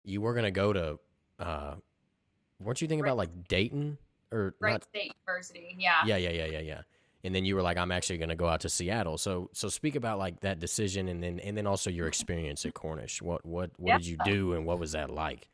you were gonna go to, uh, weren't you thinking Wright, about like Dayton or Wright not? State University. Yeah. Yeah, yeah, yeah, yeah, yeah. And then you were like, I'm actually gonna go out to Seattle. So speak about like that decision, and then also your experience at Cornish. What Yeah. did you do, and what was that like?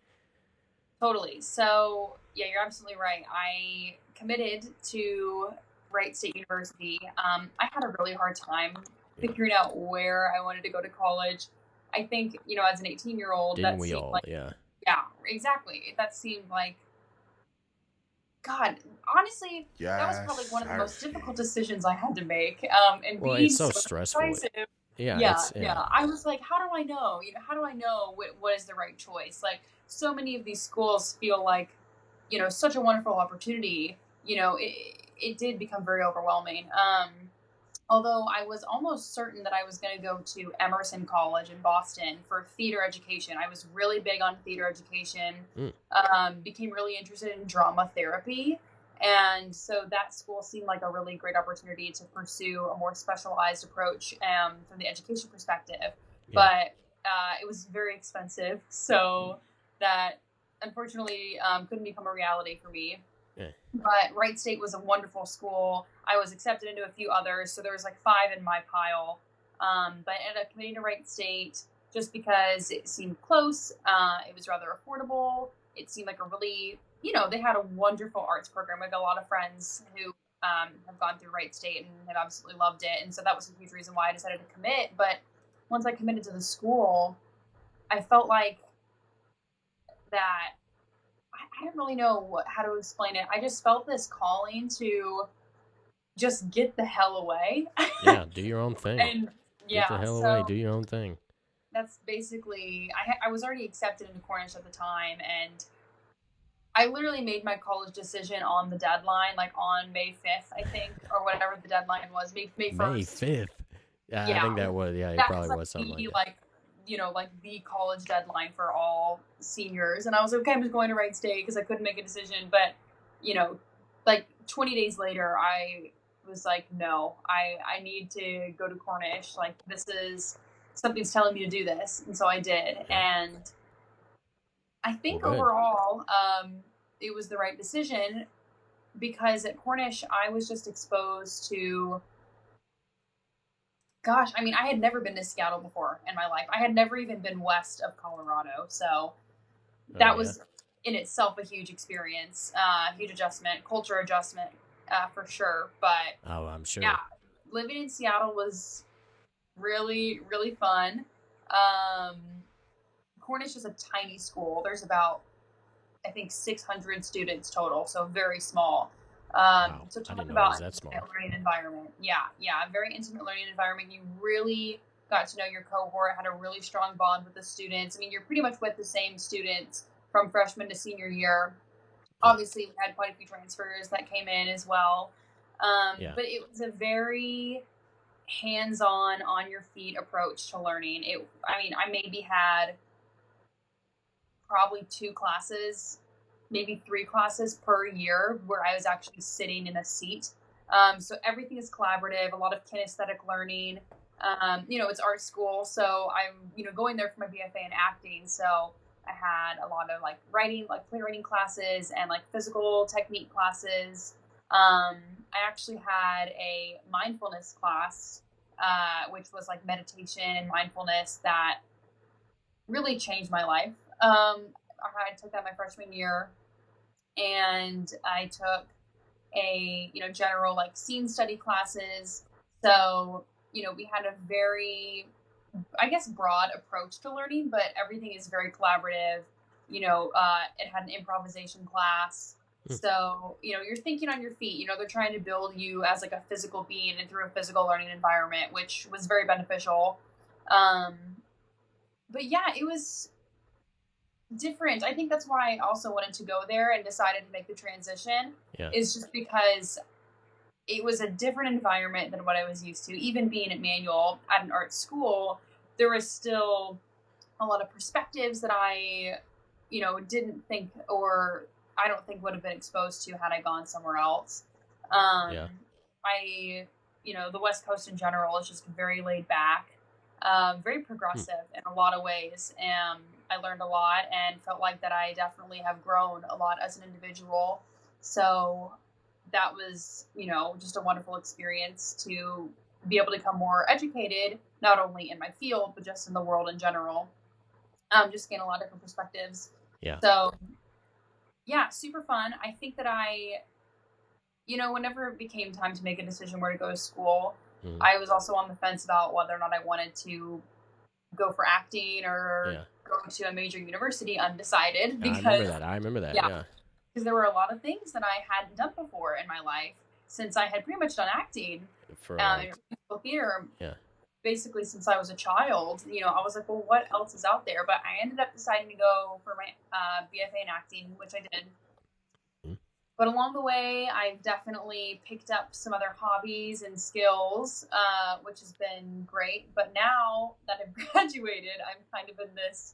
Totally. So, yeah, you're absolutely right. I committed to Wright State University. I had a really hard time Yeah, figuring out where I wanted to go to college. I think, as an 18-year-old, didn't that we seemed all? like, Yeah, yeah, exactly. That seemed like, God, honestly, that was probably Yes, one of the most Sarsky. difficult decisions I had to make. And well, it's being so so stressful. indecisive, Yeah, yeah, it's yeah. yeah, I was like, how do I know? How do I know what is the right choice? Like, so many of these schools feel like, such a wonderful opportunity. It did become very overwhelming. Although I was almost certain that I was going to go to Emerson College in Boston for theater education. I was really big on theater education, mm, became really interested in drama therapy. And so that school seemed like a really great opportunity to pursue a more specialized approach from the education perspective. yeah, But it was very expensive. So that unfortunately couldn't become a reality for me. yeah. But Wright State was a wonderful school. I was accepted into a few others, so there was like five in my pile. But I ended up committing to Wright State just because it seemed close. It was rather affordable. It seemed like a really, they had a wonderful arts program. I have a lot of friends who have gone through Wright State and have absolutely loved it, and so that was a huge reason why I decided to commit. But once I committed to the school, I felt like that I don't really know how to explain it. I just felt this calling to just get the hell away. Yeah, do your own thing. And Get the yeah, hell away. so Do your own thing. that's basically, I was already accepted into Cornish at the time. And I literally made my college decision on the deadline, like on May 5th, I think, or whatever the deadline was, May May 1st. 5th. Yeah, I Yeah, think that was. Yeah, it that was probably like was something like the that. like like the college deadline for all seniors. And I was like, okay, I'm just going to Wright State because I couldn't make a decision. But you know like 20 days later, I was like, no, I need to go to Cornish. Like, this is something's telling me to do this. And so I did. Yeah. And I Well, think good. overall, it was the right decision because at Cornish I was just exposed to, gosh, I mean, I had never been to Seattle before in my life. I had never even been west of Colorado. So Oh that yeah. was in itself a huge experience, huge adjustment, culture adjustment, for sure. But Oh, I'm yeah, sure. living in Seattle was really, really fun. Um, Cornish is a tiny school. There's about, I think, 600 students total, so very small. Wow, So I talk didn't know it about was an that intimate small. learning environment. Yeah, yeah, a very intimate learning environment. You really got to know your cohort, had a really strong bond with the students. I mean, you're pretty much with the same students from freshman to senior year. Yeah, Obviously, we had quite a few transfers that came in as well. yeah, But it was a very hands-on, on your feet approach to learning. I mean, I maybe had probably two classes, maybe three classes per year where I was actually sitting in a seat. So everything is collaborative, a lot of kinesthetic learning. It's art school, so I'm, going there for my BFA in acting. So I had a lot of like writing, like playwriting classes and like physical technique classes. I actually had a mindfulness class, which was like meditation and mindfulness that really changed my life. I took that my freshman year, and I took a general like scene study classes. So we had a very, I guess, broad approach to learning, but everything is very collaborative. It had an improvisation class. hmm, So, you're thinking on your feet. They're trying to build you as like a physical being and through a physical learning environment, which was very beneficial. Um, but yeah, it was different. I think that's why I also wanted to go there and decided to make the transition, yeah, is just because it was a different environment than what I was used to. Even being at Manual at an art school, there was still a lot of perspectives that I, didn't think, or I don't think would have been exposed to had I gone somewhere else. Um, yeah, I, the West Coast in general is just very laid back, very hmm, progressive in a lot of ways. I learned a lot and felt like that I definitely have grown a lot as an individual. So that was, just a wonderful experience to be able to become more educated, not only in my field, but just in the world in general. Just gain a lot of different perspectives. Yeah. So yeah, super fun. I think that whenever it became time to make a decision where to go to school, Hmm. I was also on the fence about whether or not I wanted to go for acting or Yeah. go to a major university, undecided, I remember because that. I remember that. yeah, Yeah. because there were a lot of things that I hadn't done before in my life since I had pretty much done acting For like, in musical theater yeah. basically since I was a child. I was like, well, what else is out there? But I ended up deciding to go for my BFA in acting, which I did. Mhm. But along the way, I've definitely picked up some other hobbies and skills, which has been great. But now that I've graduated, I'm kind of in this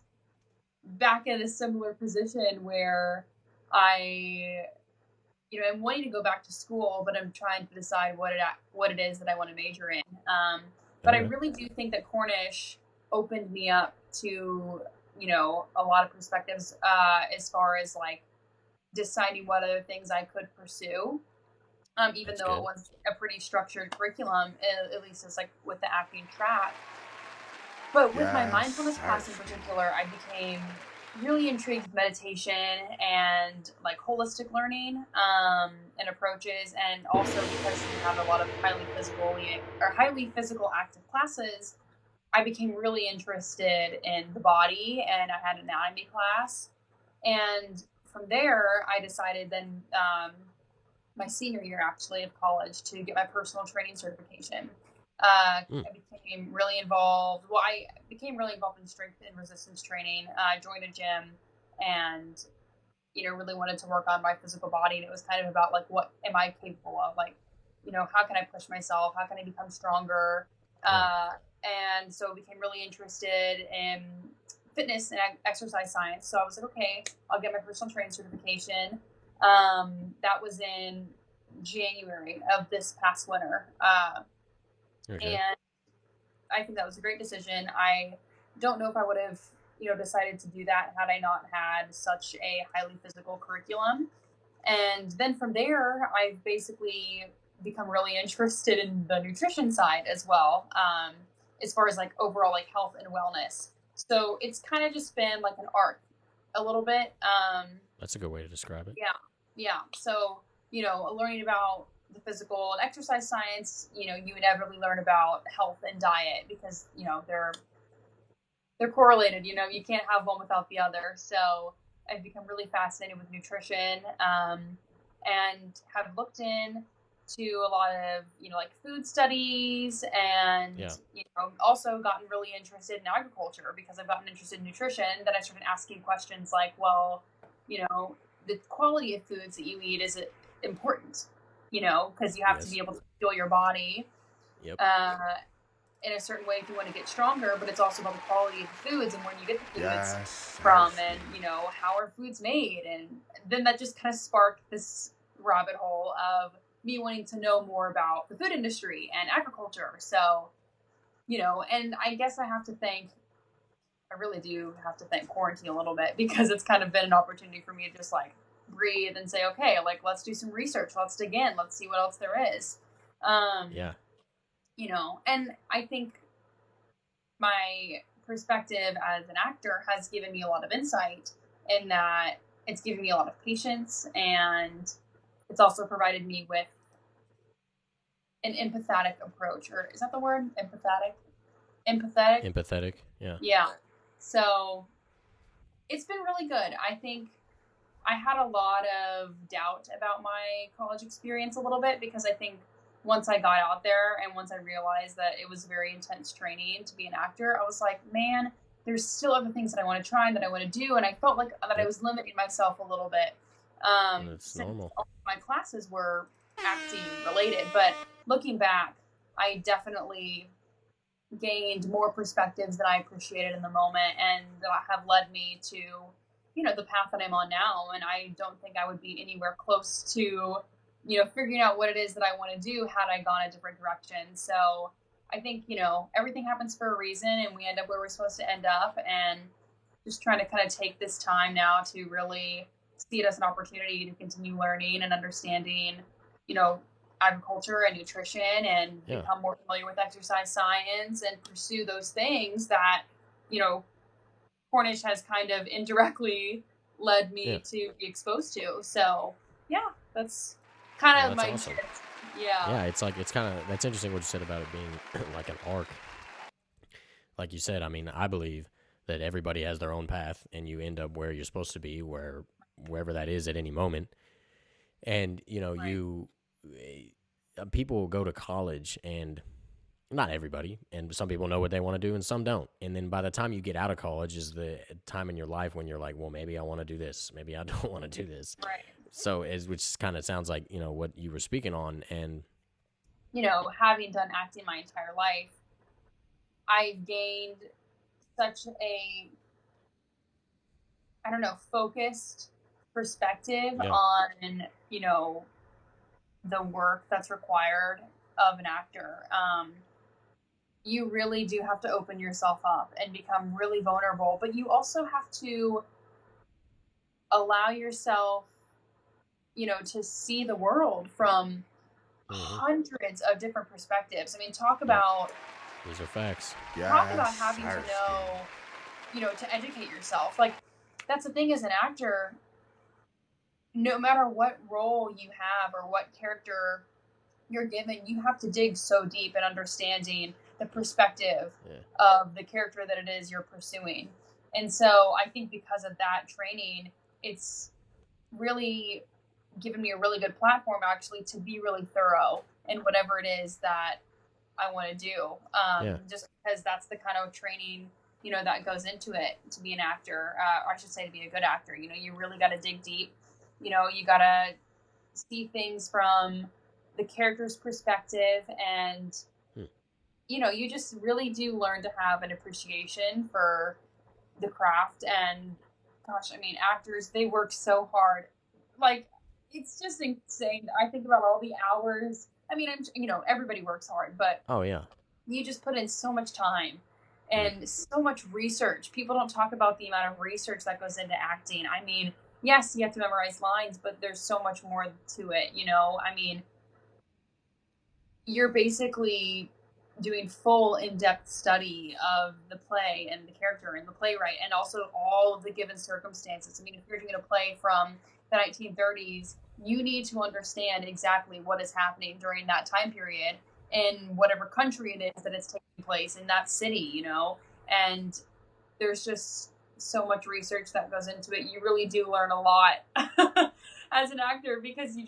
back in a similar position where I, I'm wanting to go back to school, but I'm trying to decide what it is that I want to major in. But I Okay. really do think that Cornish opened me up to, a lot of perspectives as far as like deciding what other things I could pursue. Even That's though it good. was a pretty structured curriculum, at least as like with the acting track. But with my Yes, mindfulness sir. class in particular, I became really intrigued with meditation and like holistic learning and approaches, and also because we have a lot of highly physical active classes, I became really interested in the body, and I had an anatomy class, and from there, I decided then my senior year actually of college to get my personal training certification. Mm. I became really involved. Well, I became really involved in strength and resistance training. I joined a gym and really wanted to work on my physical body, and it was kind of about like what am I capable of, like how can I push myself, how can I become stronger, Yeah. and so I became really interested in fitness and exercise science. So I was like, okay, I'll get my personal training certification. That was in January of this past winter, Okay. and I think that was a great decision. I don't know if I would have, decided to do that had I not had such a highly physical curriculum. And then from there, I've basically become really interested in the nutrition side as well, as far as like overall like health and wellness. So it's kind of just been like an arc a little bit. That's a good way to describe it. Yeah, yeah. So learning about the physical and exercise science, you inevitably learn about health and diet because they're correlated. You can't have one without the other. So I've become really fascinated with nutrition, and have looked in to a lot of like food studies, and Yeah. also gotten really interested in agriculture because I've gotten interested in nutrition. Then I started asking questions like, well, the quality of foods that you eat, is it important? Because you have to be Yes. able to fuel your body Yep. uh, in a certain way if you want to get stronger, but it's also about the quality of the foods and where you get the foods Yes, from, sir. and how are foods made. And then that just kind of sparked this rabbit hole of me wanting to know more about the food industry and agriculture. So and I really do have to thank quarantine a little bit, because it's kind of been an opportunity for me to just like breathe and say, okay, like let's do some research, let's dig in, let's see what else there is. um Yeah. and I think my perspective as an actor has given me a lot of insight, in that it's given me a lot of patience, and it's also provided me with an empathetic approach. Or is that the word? Empathetic. Empathetic. Yeah. Yeah. So it's been really good. I think I had a lot of doubt about my college experience a little bit, because I think once I got out there and once I realized that it was very intense training to be an actor, I was like, man, there's still other things that I want to try and that I want to do. And I felt like that I Yep. was limiting myself a little bit, That's since normal. all my classes were acting related. But looking back, I definitely gained more perspectives than I appreciated in the moment, and that have led me to, the path that I'm on now. And I don't think I would be anywhere close to, figuring out what it is that I want to do had I gone a different direction. So I think, everything happens for a reason, and we end up where we're supposed to end up. And just trying to kind of take this time now to really see it as an opportunity to continue learning and understanding, you know, agriculture and nutrition, and Yeah. become more familiar with exercise science and pursue those things that, you know, Cornish has kind of indirectly led Yeah. me to be exposed to. So yeah, that's Well, kind of that's my awesome. gist. Yeah. Yeah, it's like it's kind of that's interesting what you said about it being like an arc. Like you said, I mean, I believe that everybody has their own path, and you end up where you're supposed to be, wherever that is at any moment. And Right. people will go to college, and not everybody, and some people know what they want to do, and some don't. And then by the time you get out of college, is the time in your life when you're like, well, maybe I want to do this, maybe I don't want to do this. Right. So, which kind of sounds like what you were speaking on, and You know, having done acting my entire life, I've gained such a, I don't know, focused perspective yeah, on, you know, the work that's required of an actor. You really do have to open yourself up and become really vulnerable, but you also have to allow yourself, you know, to see the world from mm-hmm, hundreds of different perspectives. I mean, yep, these are facts. talk about Yes, having to Sarsky. know, you know, to educate yourself. Like, that's the thing as an actor, no matter what role you have or what character you're given, you have to dig so deep in understanding the perspective Yeah, of the character that it is you're pursuing. And so I think because of that training, it's really given me a really good platform actually to be really thorough in whatever it is that I want to do. yeah, Just because that's the kind of training, you know, that goes into it to be an actor, or I should say to be a good actor. You know, you really got to dig deep. You know, you got to see things from the character's perspective, and hmm, you know, you just really do learn to have an appreciation for the craft. And gosh, I mean, actors, they work so hard. Like, it's just insane. I think about all the hours. I mean, you know, everybody works hard, but oh yeah, you just put in so much time mm, and so much research. People don't talk about the amount of research that goes into acting. I mean, yes, you have to memorize lines, but there's so much more to it, you know? I mean, you're basically doing full in-depth study of the play and the character and the playwright, and also all of the given circumstances. I mean, if you're doing a play from the 1930s, you need to understand exactly what is happening during that time period in whatever country it is that it's taking place in that city, you know? And there's just so much research that goes into it. You really do learn a lot as an actor, because you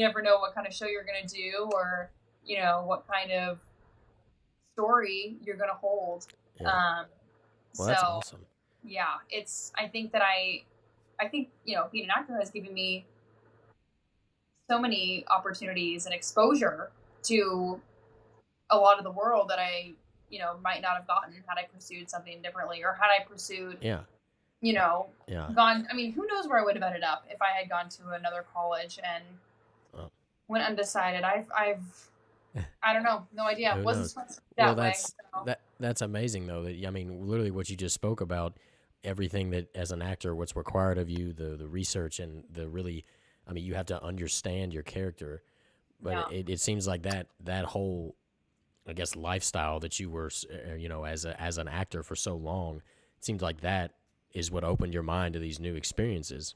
never know what kind of show you're going to do, or you know what kind of story you're going to hold. yeah. um Well, that's so awesome. yeah, it's I think that I think, you know, being an actor has given me so many opportunities and exposure to a lot of the world that I, you know, might not have gotten had I pursued something differently, or had I pursued, Yeah, you know, yeah. gone. I mean, who knows where I would have ended up if I had gone to another college and Well, went undecided. I don't know, no idea. who Wasn't knows? supposed to be Well, that way. So that's amazing though. That I mean, literally what you just spoke about, everything that as an actor, what's required of you, the research and the really, I mean, you have to understand your character. But yeah, it seems like that whole, I guess, lifestyle that you were, as an actor for so long, it seems like that is what opened your mind to these new experiences.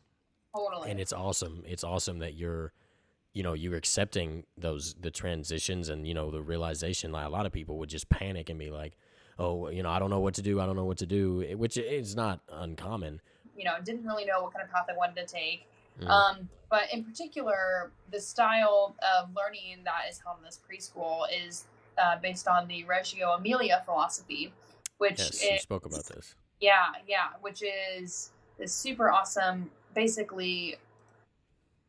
And totally. it's awesome. It's awesome that you're accepting the transitions and the realization. Like a lot of people would just panic and be like, oh, I don't know what to do, I don't know what to do, which is not uncommon. You know, didn't really know what kind of path I wanted to take. Mm. But in particular, the style of learning that is held in this preschool is based on the Reggio Emilia philosophy, which Yes, you spoke about is, this. yeah, yeah, which is this super awesome, basically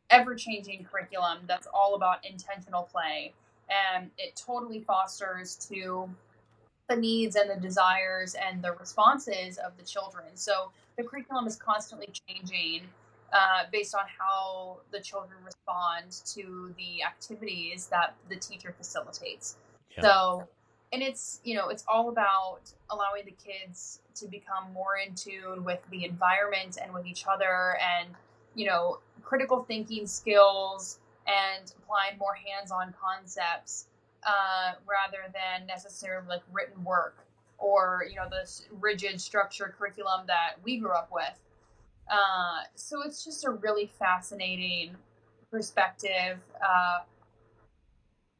ever changing curriculum that's all about intentional play. And it totally fosters to the needs and the desires and the responses of the children. So the curriculum is constantly changing based on how the children respond to the activities that the teacher facilitates. Yeah. So and it's, it's all about allowing the kids to become more in tune with the environment and with each other, and critical thinking skills, and applying more hands-on concepts, rather than necessarily like written work, or this rigid structured curriculum that we grew up with. So it's just a really fascinating perspective,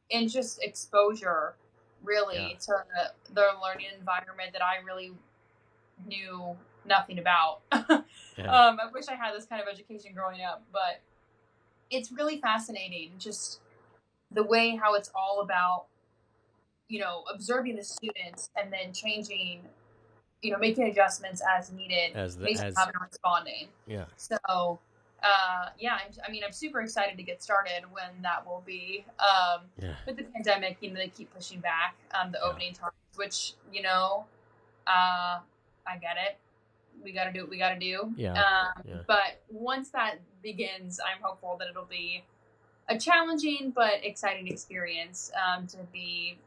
and just exposure, Yeah. really, to the learning environment that I really knew nothing about. Yeah. I wish I had this kind of education growing up, but it's really fascinating, just the way how it's all about, observing the students and then changing, making adjustments as needed As the based on how as they're responding. Yeah. So, yeah, I'm super excited to get started when that will be. Yeah. With the pandemic, they keep pushing back the Yeah. opening times, which, I get it. We got to do what we got to do. Yeah. Yeah. But once that begins, I'm hopeful that it'll be a challenging but exciting experience, to be,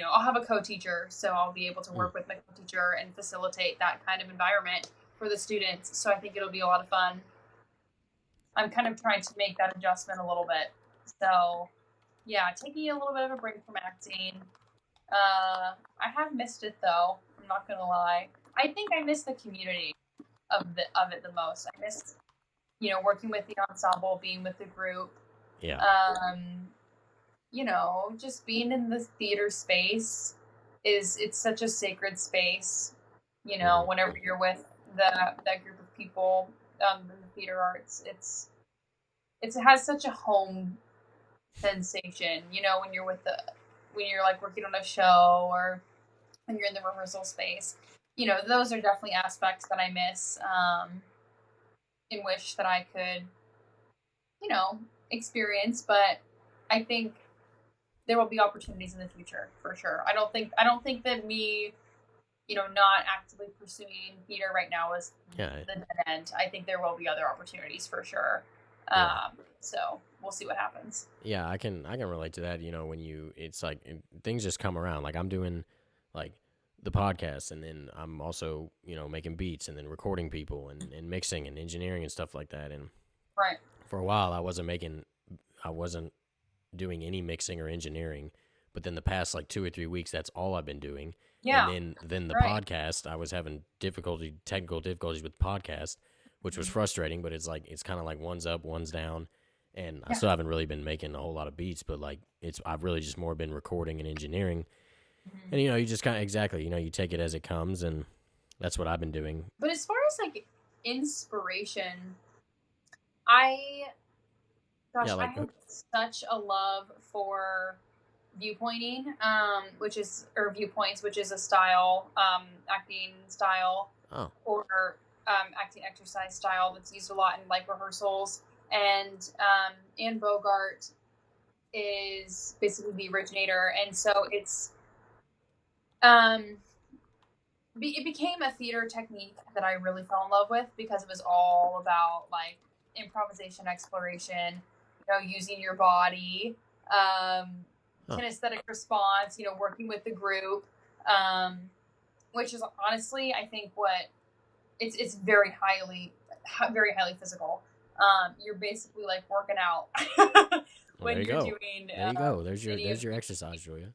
I'll have a co-teacher, so I'll be able to Mm. work with my co-teacher and facilitate that kind of environment for the students. So I think it'll be a lot of fun. I'm kind of trying to make that adjustment a little bit. So yeah, taking a little bit of a break from acting. I have missed it though. I'm not gonna lie. I think I miss the community of it the most. I miss, working with the ensemble, being with the group. Yeah. Um, just being in the theater space it's such a sacred space. Hmm. Whenever you're with that group of people, in the theater arts, it has such a home sensation. When you're when you're like working on a show, or when you're in the rehearsal space. Those are definitely aspects that I miss, and wish that I could, experience. But I think there will be opportunities in the future for sure. I don't think that me, not actively pursuing theater right now is Yeah. the dead end. I think there will be other opportunities for sure. Yeah. So we'll see what happens. Yeah, I can relate to that. When it's like things just come around. Like I'm doing like the podcast, and then I'm also making beats, and then recording people, and mixing and engineering and stuff like that. And Right. for a while, I wasn't doing any mixing or engineering, but then the past like 2 or 3 weeks, that's all I've been doing. And Yeah. then the Right. podcast, I was having technical difficulties with the podcast, which was Mhm. frustrating. But it's kind of like one's up, one's down, and I Yeah. still haven't really been making a whole lot of beats. But like I've really just more been recording and engineering, Mhm. and you just kind of exactly you take it as it comes, and that's what I've been doing. But as far as like inspiration, I Yeah, gosh, I like have such a love for viewpointing, which is or viewpoints, which is a style, acting style, oh or acting exercise style that's used a lot in like rehearsals. And Anne Bogart is basically the originator, and so um, it became a theater technique that I really fell in love with, because it was all about like improvisation, exploration, using your body, um, oh kinesthetic response, working with the group, um, which is honestly, I think what it's very highly physical. You're basically like working out well, there when you you're go, doing there's your any of these. exercise, Julia.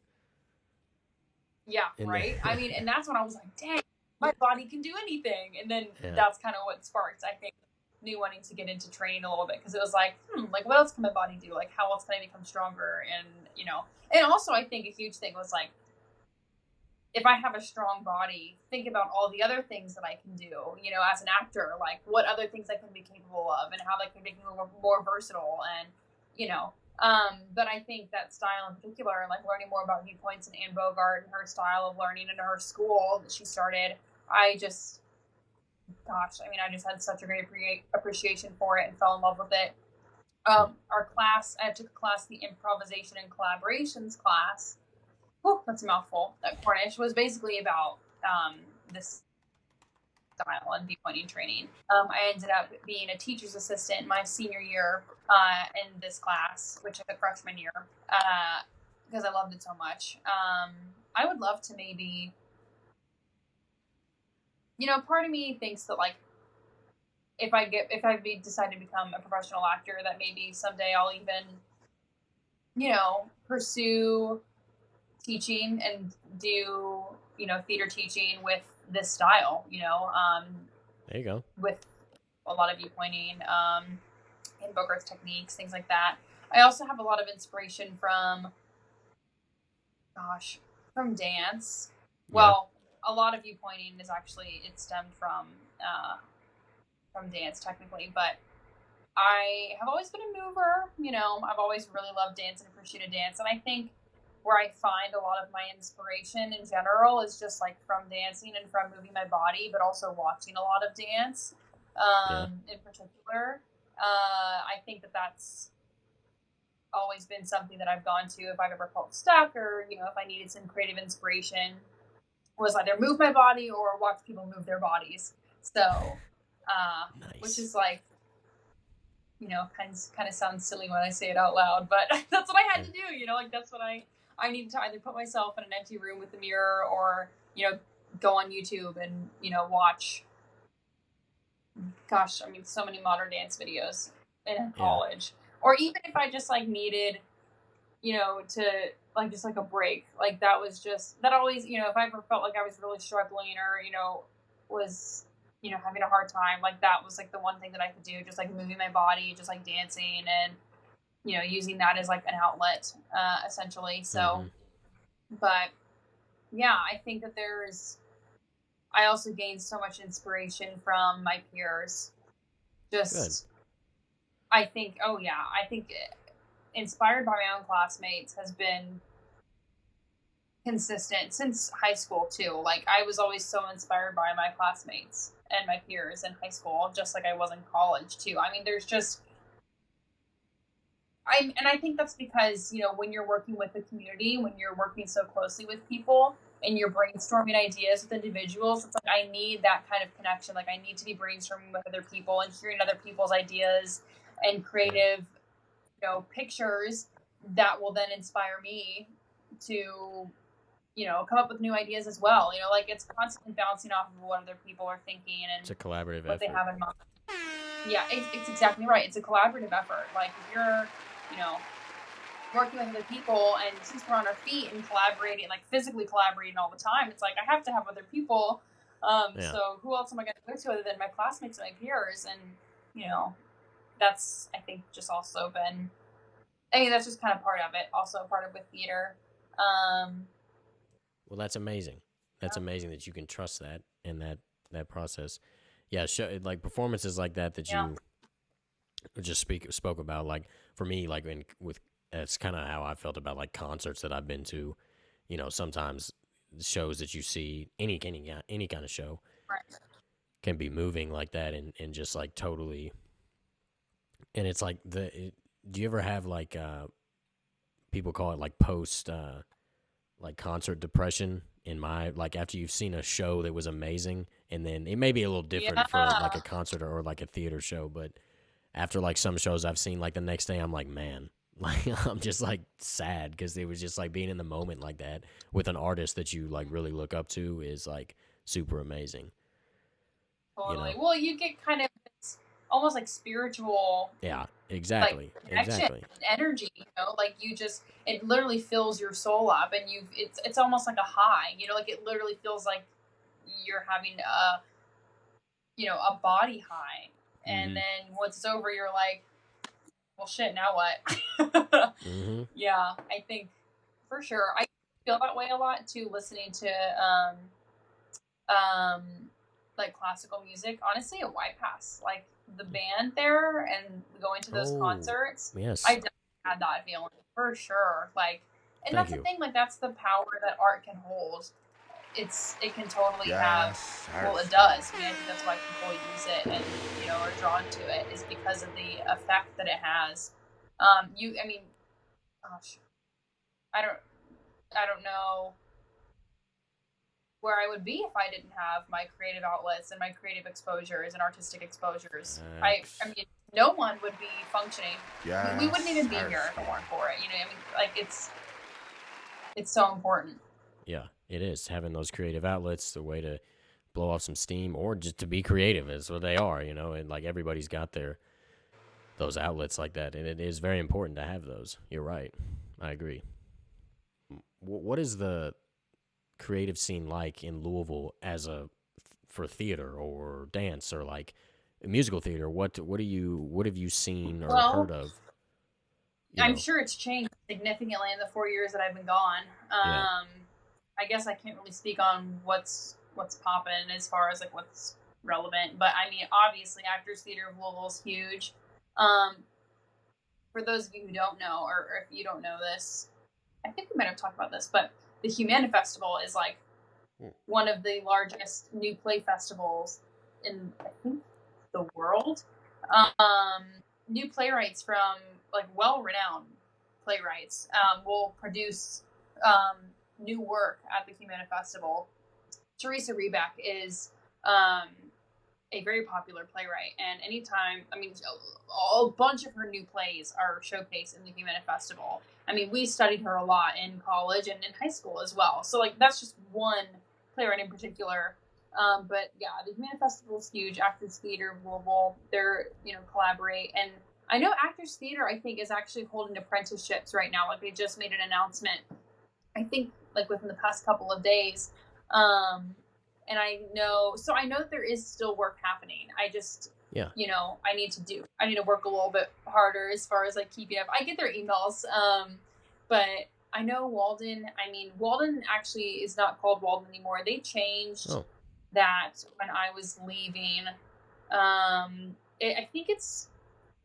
Yeah, And right. I mean, and that's when I was like, dang, my body can do anything. And then yeah, that's kind of what sparked, I think, me wanting to get into training a little bit, because it was like, like what else can my body do? Like how else can I become stronger? And and also I think a huge thing was like, if I have a strong body, think about all the other things that I can do, as an actor, like what other things I can be capable of, and how they can make me more versatile. And, but I think that style in particular, and like learning more about viewpoints and Anne Bogart and her style of learning and her school that she started, I just, gosh, I mean, I just had such a great appreciation for it and fell in love with it. Our class, I took a class, the improvisation and collaborations class. Whew, that's a mouthful. That Cornish was basically about this style and viewpointing training. I ended up being a teacher's assistant my senior year, in this class, which is a freshman year, because I loved it so much. I would love to maybe, part of me thinks that like if I decide to become a professional actor, that maybe someday I'll even, pursue teaching and do, theater teaching with this style, There you go. with a lot of viewpointing, and book growth techniques, things like that. I also have a lot of inspiration from, gosh, from dance. Yeah. Well, a lot of viewpointing is actually, it stemmed from dance technically, but I have always been a mover. I've always really loved dance and appreciated dance. And I think where I find a lot of my inspiration in general is just like from dancing and from moving my body, but also watching a lot of dance Yeah. in particular. I think that that's always been something that I've gone to if I've ever felt stuck or, if I needed some creative inspiration, was either move my body or watch people move their bodies. So, which Nice. is like, kind of sounds silly when I say it out loud, but that's what I had Yeah. to do. Like that's what I needed to either put myself in an empty room with a mirror or go on YouTube and watch. Gosh, I mean, so many modern dance videos in Yeah. college, or even if I just like needed, to like just like a break, like that was just that always, if I ever felt like I was really struggling or was having a hard time, like that was like the one thing that I could do, just like moving my body, just like dancing and using that as like an outlet, essentially. So, Mm-hmm. but yeah, I think that I also gained so much inspiration from my peers. Good. Just, I think, oh yeah, I think inspired by my own classmates has been consistent since high school too. Like I was always so inspired by my classmates and my peers in high school, just like I was in college too. I mean, there's just I think that's because when you're working with the community, when you're working so closely with people, and you're brainstorming ideas with individuals, it's like I need that kind of connection. Like I need to be brainstorming with other people and hearing other people's ideas and Yeah. creative pictures that will then inspire me to come up with new ideas as well. Like it's constantly bouncing off of what other people are thinking and It's a collaborative what they effort. have in mind. Yeah, it's exactly right. It's a collaborative effort. Like if you're you know working with other people, and since we're on our feet and collaborating, like physically collaborating all the time, it's like I have to have other people. Yeah. So who else am I going to go to other than my classmates and my peers? And you know that's, I think, just also been, I mean, that's just kind of part of it. Also part of with theater. Um, Well, that's amazing. That's yeah, amazing that you can trust that and that process. Yeah, like performances like that that yeah, you just spoke about. Like for me, like with that's kind of how I felt about like concerts that I've been to. Sometimes shows that you see any kind of show right. can be moving like that and just like totally. And it's like do you ever have like people call it like post like concert depression in my like after you've seen a show that was amazing and then it may be a little different for like Yeah, a concert or like a theater show, but after like some shows I've seen, like the next day I'm like, man, like I'm just like sad because it was just like being in the moment like that with an artist that you like really look up to is like super amazing, you totally. know? Well, you get kind of this almost like spiritual, Yeah, like exactly, connection exactly. and energy. Like you just, it literally fills your soul up, and it's almost like a high. Like it literally feels like you're having a body high, and Mm-hmm. then once it's over, you're like, well, shit, now what? Mm-hmm. Yeah, I think for sure. I feel that way a lot too, listening to um, like classical music. Honestly, a white pass. Like the band there and going to those Oh, concerts, I yes. definitely had that feeling for sure. Like, and Thank that's the you. thing. Like that's the power that art can hold. It can totally have. Yes, Well, it Hearthstone. does. I mean, I think that's why people use it and are drawn to it, is because of the effect that it has. I mean, gosh, I don't, I don't know where I would be if I didn't have my creative outlets and my creative exposures and artistic exposures. I Facts. mean, no one would be functioning. We wouldn't Yes, even be here if it Hearthstone. weren't for it. I mean, like it's so important. Yeah, it is having those creative outlets, the way to blow off some steam, or just to be creative is what they are, you know. And like everybody's got their those outlets like that, and it is very important to have those. You're right. I agree. What is the creative scene like in Louisville as a for theater or dance or like musical theater? What have you seen or heard Well, of? You I'm know, sure it's changed significantly in the 4 years that I've been gone. yeah. I guess I can't really speak on what's popping as far as like what's relevant, but I mean, obviously, Actors Theater of Louisville is huge. Um, for those of you who don't know, or if you don't know this, I think we might have talked about this, but the Humana Festival is like Hmm. one of the largest new play festivals in I think the world. Um, New playwrights from like well-renowned playwrights will produce um, new work at the Humana Festival. Teresa Rebeck is um, a very popular playwright, and anytime, I mean, a bunch of her new plays are showcased in the Humana Festival. I mean, we studied her a lot in college and in high school as well. So, like, that's just one playwright in particular. But yeah, the Humana Festival is huge. Actors Theater of Louisville, they're collaborate, and I know Actors Theater, I think, is actually holding apprenticeships right now. Like, they just made an announcement, I think, like within the past couple of days. Um, and I know that there is still work happening. I just, Yeah. I need to work a little bit harder as far as like keeping up. I get their emails, but I know Walden. I mean, Walden actually is not called Walden anymore. They changed Oh, that when I was leaving. I think it's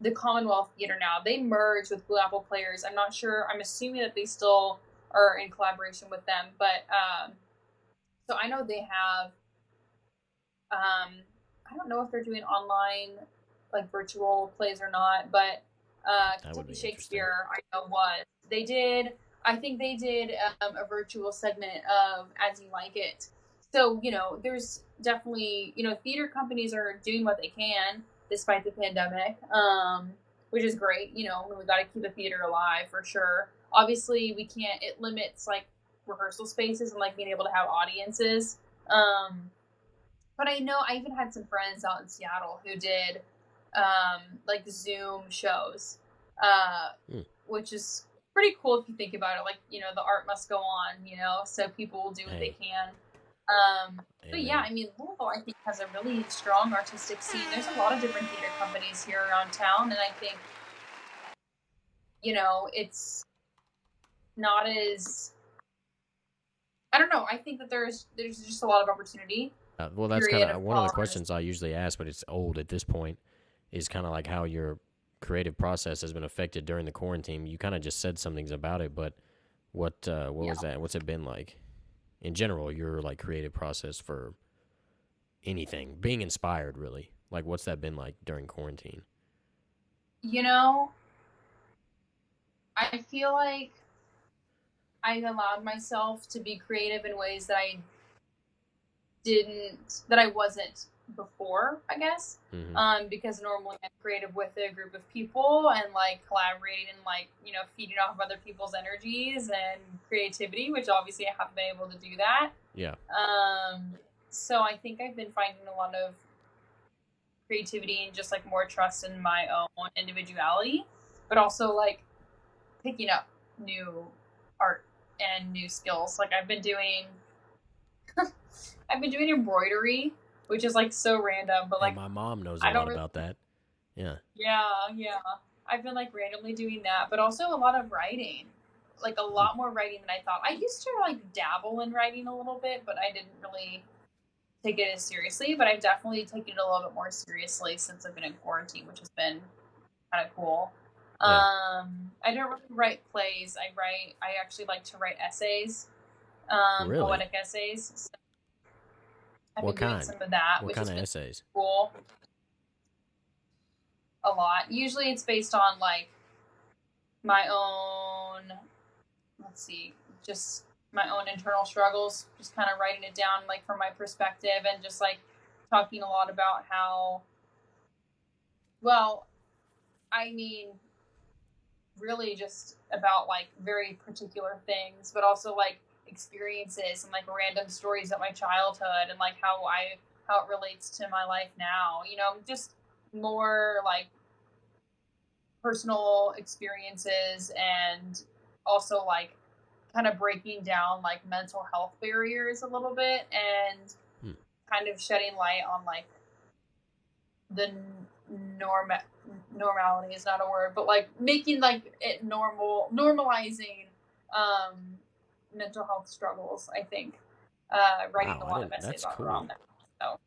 the Commonwealth Theater now. They merged with Blue Apple Players. I'm not sure. I'm assuming that they still are in collaboration with them, but so I know they have. I don't know if they're doing online, like virtual plays or not, but that would Kentucky be interesting. Shakespeare, I know was. They did. I think they did a virtual segment of As You Like It. So there's definitely theater companies are doing what they can despite the pandemic, which is great. We got to keep the theater alive for sure. Obviously, we can't. It limits like rehearsal spaces and like being able to have audiences. But I know I even had some friends out in Seattle who did like Zoom shows, uh, Hmm. which is pretty cool if you think about it. Like, the art must go on, so people will do what they Hey, can. But yeah, amen. I mean, Louisville, I think, has a really strong artistic scene. There's a lot of different theater companies here around town, and I think, it's not as, I don't know. I think that there's just a lot of opportunity, Well, that's kind period, of of one of the colors. questions I usually ask, but it's old at this point. Is kind of like how your creative process has been affected during the quarantine. You kind of just said some things about it, but what Yeah. was that? What's it been like in general? Your like creative process for anything, being inspired, really. Like, what's that been like during quarantine? You know, I feel like I allowed myself to be creative in ways that I wasn't before, I guess. Mm-hmm. Because normally I'm creative with a group of people and like collaborating and like, feeding off of other people's energies and creativity, which obviously I haven't been able to do that. Yeah, Um, so I think I've been finding a lot of creativity and just like more trust in my own individuality, but also like picking up new art and new skills. Like I've been doing embroidery, which is like so random, but hey, like my mom knows a I lot don't really. about that. Yeah, Yeah, yeah. I've been like randomly doing that, but also a lot of writing. Like a lot more writing than I thought. I used to like dabble in writing a little bit, but I didn't really take it as seriously. But I've definitely taken it a little bit more seriously since I've been in quarantine, which has been kind of cool. yeah. I don't really write plays. I actually like to write essays, Really? poetic essays. So I've What been doing kind? some of that, What which kind has of been essays? cool. A lot. Usually it's based on like my own, let's see, just my own internal struggles, just kind of writing it down like from my perspective and just like talking a lot about how, well, I mean, really just about like very particular things, but also like experiences and like random stories of my childhood and like how it relates to my life now. Just more like personal experiences and also like kind of breaking down like mental health barriers a little bit and Hmm. kind of shedding light on like the norm normality is not a word, but like making like it normalizing um mental health struggles, I think. Writing Wow, a I lot of didn't. essays That's on around cool. that. So